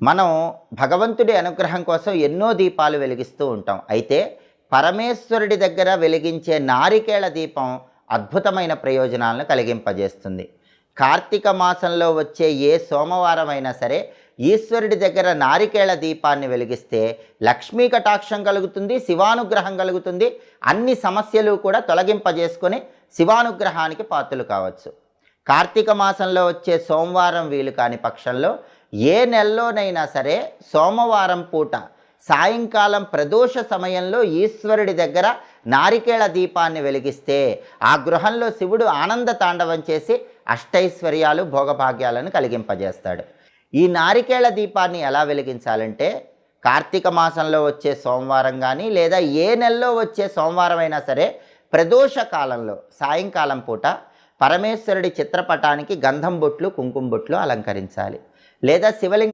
మనం భగవంతుడి అనుగ్రహం కోసం ఎన్నో దీపాలు వెలిగిస్తూ ఉంటాం. అయితే పరమేశ్వరుడి దగ్గర వెలిగించే నారికేళ దీపం అద్భుతమైన ప్రయోజనాలను కలిగింపజేస్తుంది. కార్తీక మాసంలో వచ్చే ఏ సోమవారం అయినా సరే ఈశ్వరుడి దగ్గర నారికేళ దీపాన్ని వెలిగిస్తే లక్ష్మీ కటాక్షం కలుగుతుంది, శివానుగ్రహం కలుగుతుంది. అన్ని సమస్యలు కూడా తొలగింపజేసుకొని శివానుగ్రహానికి పాత్రలు కావచ్చు. కార్తీక మాసంలో వచ్చే సోమవారం వీలు కాని పక్షంలో ఏ నెలలోనైనా సరే సోమవారం పూట సాయంకాలం ప్రదోష సమయంలో ఈశ్వరుడి దగ్గర నారికేళ దీపాన్ని వెలిగిస్తే ఆ గృహంలో శివుడు ఆనంద తాండవం చేసి అష్టైశ్వర్యాలు భోగభాగ్యాలను కలిగింపజేస్తాడు. ఈ నారికేళ దీపాన్ని ఎలా వెలిగించాలంటే కార్తీక మాసంలో వచ్చే సోమవారం కానీ లేదా ఏ నెలలో వచ్చే సోమవారం అయినా సరే ప్రదోష కాలంలో సాయంకాలం పూట పరమేశ్వరుడి చిత్రపటానికి గంధం బొట్లు కుంకుమ బొట్లు అలంకరించాలి. లేదా శివలింగ